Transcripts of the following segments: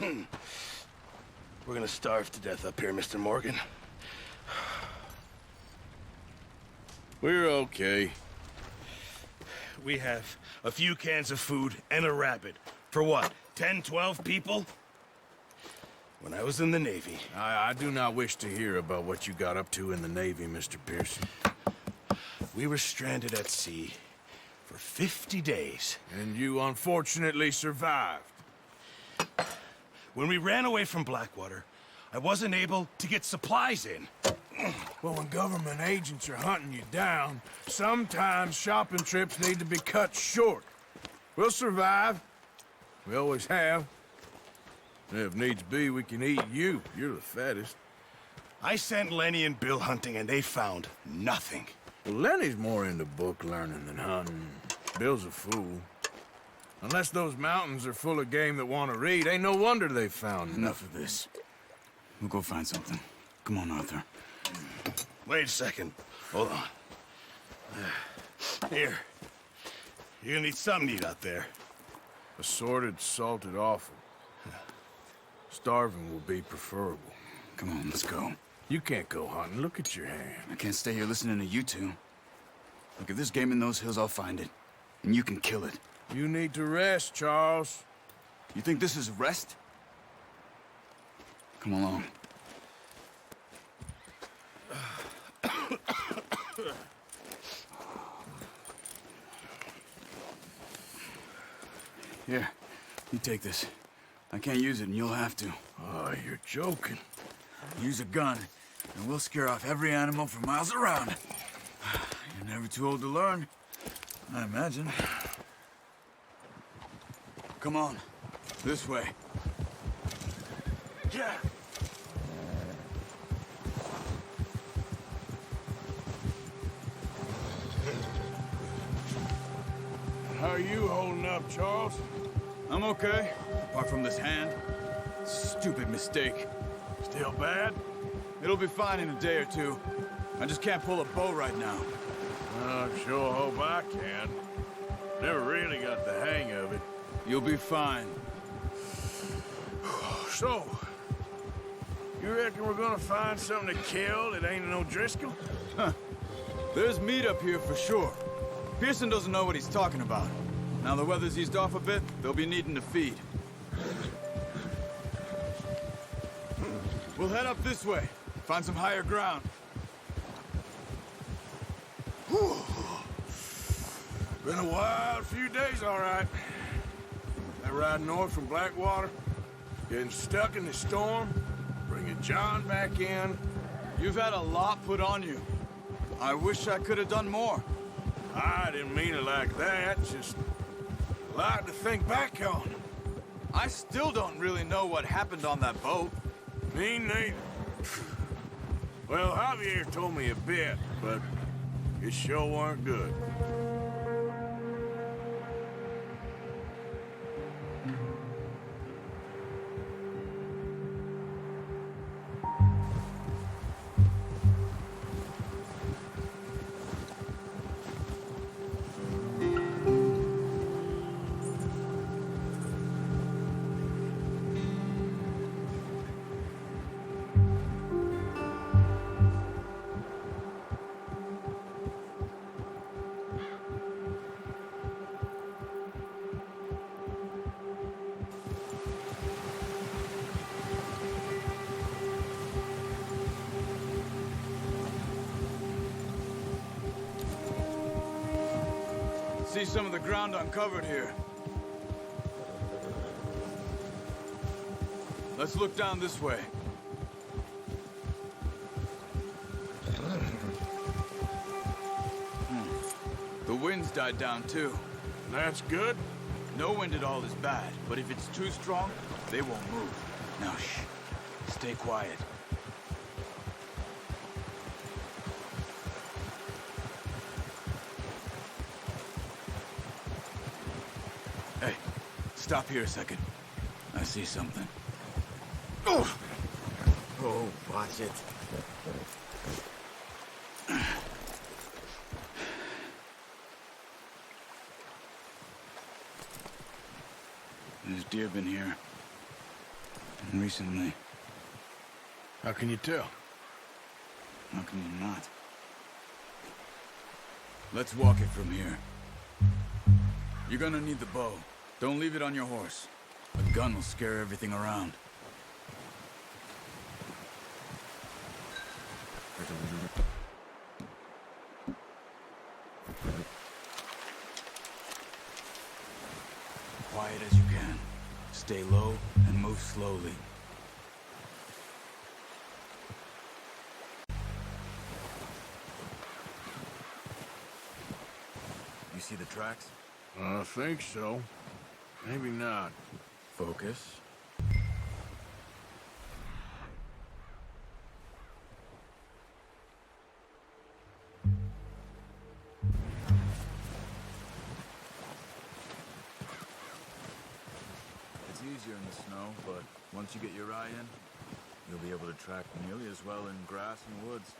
We're gonna starve to death up here, Mr. Morgan. We're okay. We have a few cans of food and a rabbit. For what, 10, 12 people? When I was in the Navy... I do not wish to hear about what you got up to in the Navy, Mr. Pearson. We were stranded at sea for 50 days. And you unfortunately survived. When we ran away from Blackwater, I wasn't able to get supplies in. Well, when government agents are hunting you down, sometimes shopping trips need to be cut short. We'll survive. We always have. And if needs be, we can eat you. You're the fattest. I sent Lenny and Bill hunting, and they found nothing. Well, Lenny's more into book learning than hunting. Bill's a fool. Unless those mountains are full of game that want to read, ain't no wonder they found Enough of this. We'll go find something. Come on, Arthur. Wait a second. Hold on. Here. You're gonna need something to eat out there. Assorted, salted offal. Starving will be preferable. Come on, let's go. You can't go hunting. Look at your hand. I can't stay here listening to you two. Look, if there's game in those hills, I'll find it. And you can kill it. You need to rest, Charles. You think this is rest? Come along. Here, you take this. I can't use it, and you'll have to. Oh, you're joking. Use a gun, and we'll scare off every animal for miles around. You're never too old to learn, I imagine. Come on, this way. Yeah. How are you holding up, Charles? I'm okay, apart from this hand. Stupid mistake. Still bad? It'll be fine in a day or two. I just can't pull a bow right now. I sure hope I can. Never really got the hang of it. You'll be fine. So, you reckon we're gonna find something to kill that ain't no Driscoll? There's meat up here for sure. Pearson doesn't know what he's talking about. Now the weather's eased off a bit, they'll be needing to feed. We'll head up this way. Find some higher ground. Whew. Been a wild few days, all right. That ride north from Blackwater, getting stuck in the storm, bringing John back in. You've had a lot put on you. I wish I could have done more. I didn't mean it like that, just a lot to think back on. I still don't really know what happened on that boat. Me neither. Well, Javier told me a bit, but it sure weren't good. See some of the ground uncovered here. Let's look down this way. The wind's died down too. That's good. No wind at all is bad, but if it's too strong, they won't move. Now shh. Stay quiet. Hey, stop here a second. I see something. Oh, watch it. There's deer been here. recently. How can you tell? How can you not? Let's walk it from here. You're gonna need the bow. Don't leave it on your horse. A gun will scare everything around. Quiet as you can. Stay low and move slowly. You see the tracks? I think so. Maybe not. Focus. It's easier in the snow, but once you get your eye in, you'll be able to track nearly as well in grass and woods.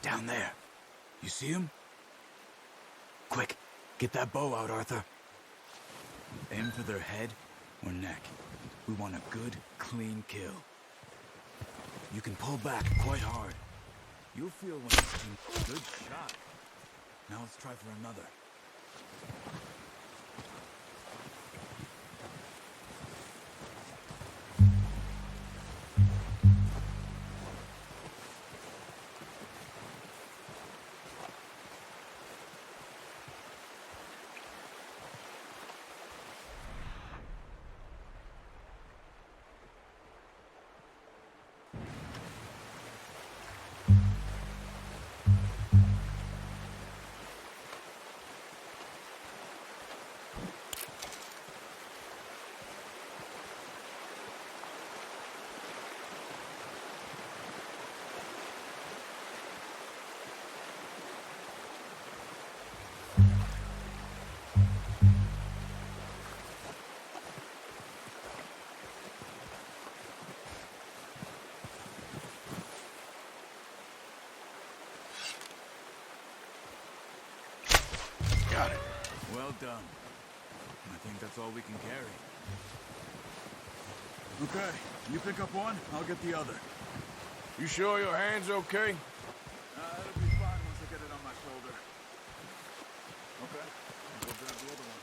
Down there. You see him? Quick, get that bow out, Arthur. Aim for their head or neck. We want a good, clean kill. You can pull back quite hard. You'll feel when it's a good shot. Now let's try for another. Got it. Well done. I think that's all we can carry. Okay, you pick up one, I'll get the other. You sure your hand's okay? It'll be fine once I get it on my shoulder. Okay, I'll go grab the other one.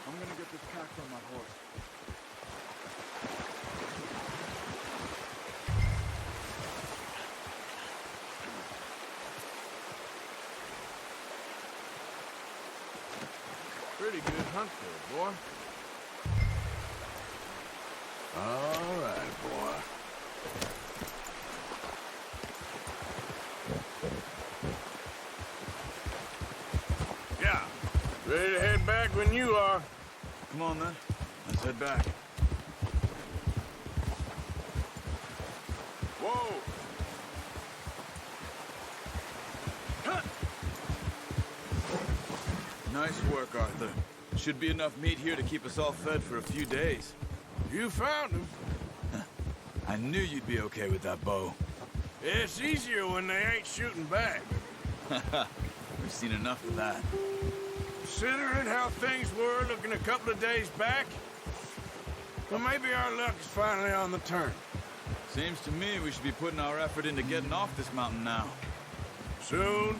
I'm gonna get this pack on my horse. Pretty good hunt there, boy. All right, boy. Yeah. Ready to head back when you are. Come on then, let's head back. Whoa! Nice work, Arthur. Should be enough meat here to keep us all fed for a few days. You found him. I knew you'd be okay with that bow. It's easier when they ain't shooting back. We've seen enough of that. Considering how things were looking a couple of days back, well, maybe our luck is finally on the turn. Seems to me we should be putting our effort into getting off this mountain now. Soon.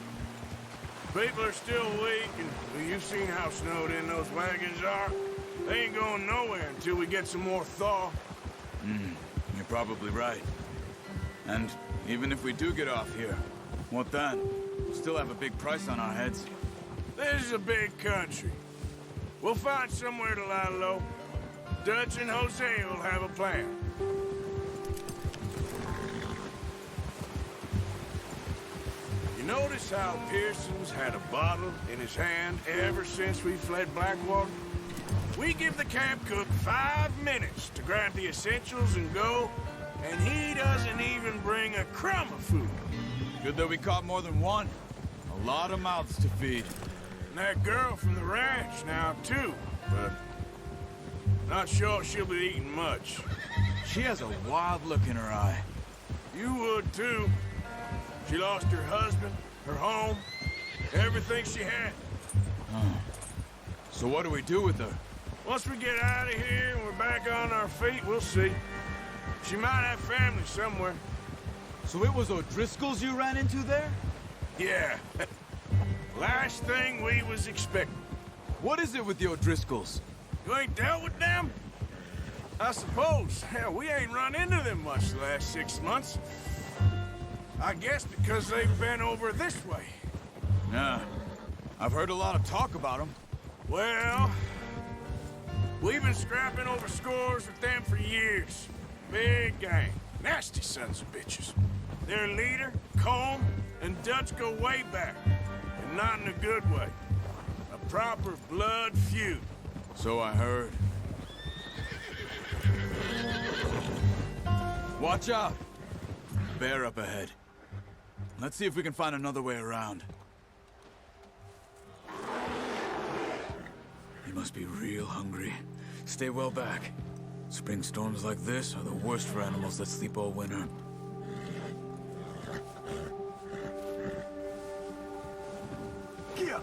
People are still weak, and well, you've seen how snowed in those wagons are. They ain't going nowhere until we get some more thaw. You're probably right. And even if we do get off here, what then? We'll still have a big price on our heads. This is a big country. We'll find somewhere to lie low. Dutch and Jose will have a plan. You notice how Pearson's had a bottle in his hand ever since we fled Blackwater? We give the camp cook 5 minutes to grab the essentials and go, and he doesn't even bring a crumb of food. Good that we caught more than one. A lot of mouths to feed. And that girl from the ranch now, too, but not sure she'll be eating much. She has a wild look in her eye. You would, too. She lost her husband, her home, everything she had. So what do we do with her? Once we get out of here and we're back on our feet, we'll see. She might have family somewhere. So it was O'Driscoll's you ran into there? Yeah. Last thing we was expecting. What is it with the O'Driscolls? You ain't dealt with them? I suppose. Hell, we ain't run into them much the last 6 months. I guess because they've been over this way. Yeah. I've heard a lot of talk about them. Well, we've been scrapping over scores with them for years. Big gang. Nasty sons of bitches. Their leader, Combe, and Dutch go way back. And not in a good way. A proper blood feud. So I heard. Watch out! Bear up ahead. Let's see if we can find another way around. He must be real hungry. Stay well back. Spring storms like this are the worst for animals that sleep all winter. Yeah.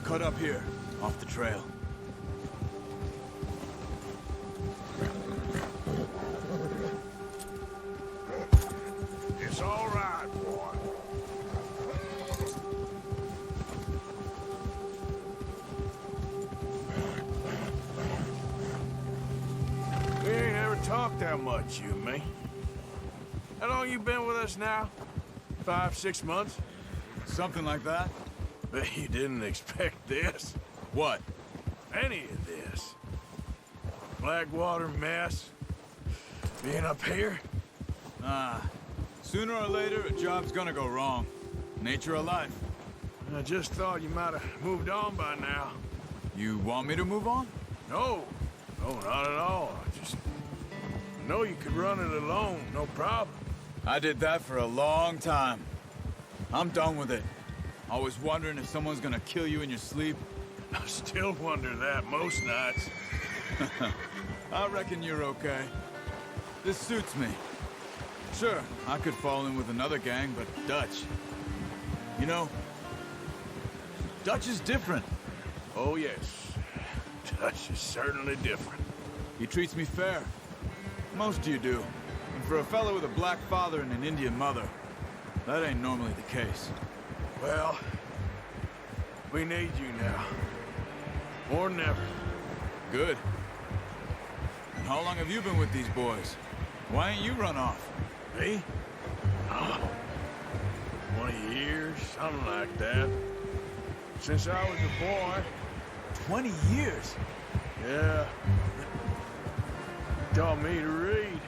Cut up here, off the trail. It's all right, boy. We ain't ever talked that much, you and me. How long you been with us now? 5, 6 months? Something like that? Bet you didn't expect this. What? Any of this. Blackwater mess. Being up here. Sooner or later, a job's gonna go wrong. Nature of life. I just thought you might have moved on by now. You want me to move on? No. No, not at all. I know you could run it alone, no problem. I did that for a long time. I'm done with it. Always wondering if someone's gonna kill you in your sleep. I still wonder that most nights. I reckon you're okay. This suits me. Sure, I could fall in with another gang, but Dutch... You know, Dutch is different. Oh, yes. Dutch is certainly different. He treats me fair. Most of you do. And for a fellow with a black father and an Indian mother, that ain't normally the case. Well, we need you now. More than ever. Good. And how long have you been with these boys? Why ain't you run off? Me? Oh, 20 years, something like that. Since I was a boy. 20 years? Yeah. Taught me to read.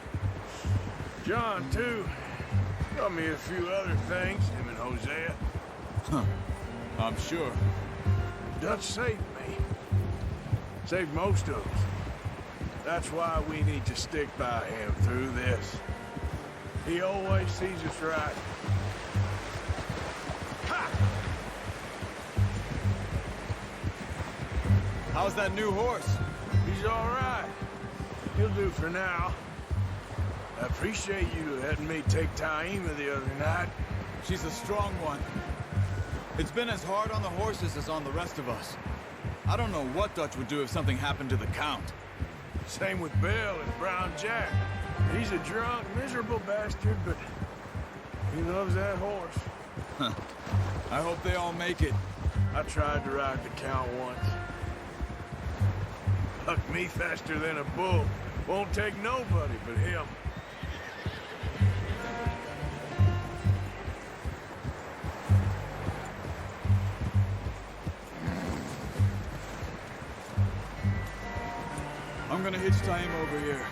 John, too. Taught me a few other things, him and Hosea. Huh. I'm sure. Dutch saved me. Saved most of us. That's why we need to stick by him through this. He always sees us right. Ha! How's that new horse? He's all right. He'll do for now. I appreciate you letting me take Taima the other night. She's a strong one. It's been as hard on the horses as on the rest of us. I don't know what Dutch would do if something happened to the Count. Same with Bill and Brown Jack. He's a drunk, miserable bastard, but he loves that horse. I hope they all make it. I tried to ride the Count once. Hucked me faster than a bull. Won't take nobody but him. I'm gonna hitch tie him over here.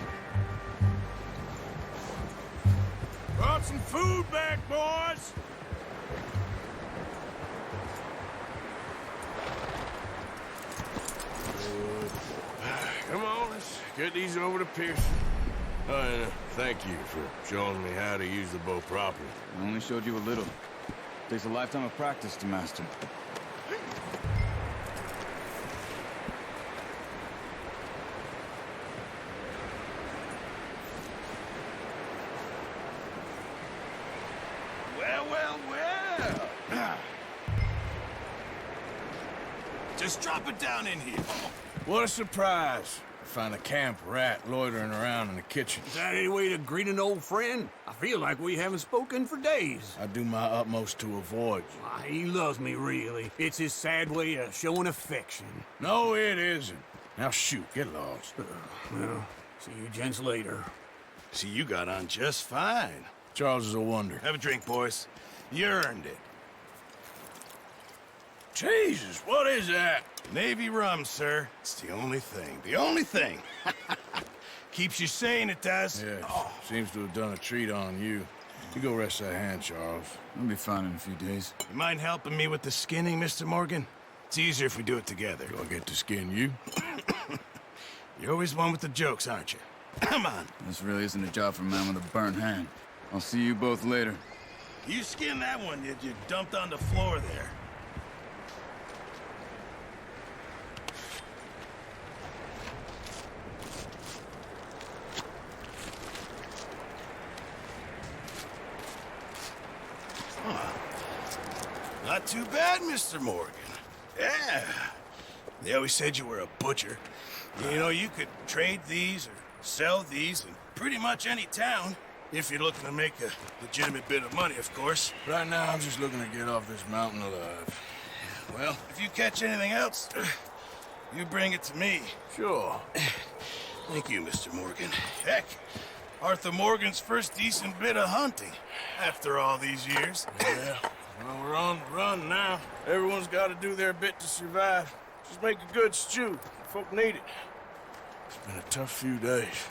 Brought some food back, boys! Come on, let's get these over to Pearson. Oh, and thank you for showing me how to use the bow properly. I only showed you a little. Takes a lifetime of practice to master. Well. Just drop it down in here. What a surprise. Find a camp rat loitering around in the kitchen. Is that any way to greet an old friend? I feel like we haven't spoken for days. I do my utmost to avoid you. Why, he loves me, really. It's his sad way of showing affection. No, it isn't. Now shoot, get lost. Well, see you gents later. See, you got on just fine. Charles is a wonder. Have a drink, boys. You earned it. Jesus, what is that? Navy rum, sir. It's the only thing. The only thing. Keeps you sane, it does. Yes, seems to have done a treat on you. You go rest that hand, Charles. I'll be fine in a few days. You mind helping me with the skinning, Mr. Morgan? It's easier if we do it together. Do I get to skin you? You're always one with the jokes, aren't you? Come on. This really isn't a job for a man with a burnt hand. I'll see you both later. You skinned that one that you dumped on the floor there. Not too bad, Mr. Morgan. Yeah. They always said you were a butcher. You know, you could trade these or sell these in pretty much any town. If you're looking to make a legitimate bit of money, of course. Right now, I'm just looking to get off this mountain alive. Well, if you catch anything else, you bring it to me. Sure. Thank you, Mr. Morgan. Heck, Arthur Morgan's first decent bit of hunting after all these years. Yeah. Well, we're on the run now. Everyone's got to do their bit to survive. Just make a good stew. Folk need it. It's been a tough few days.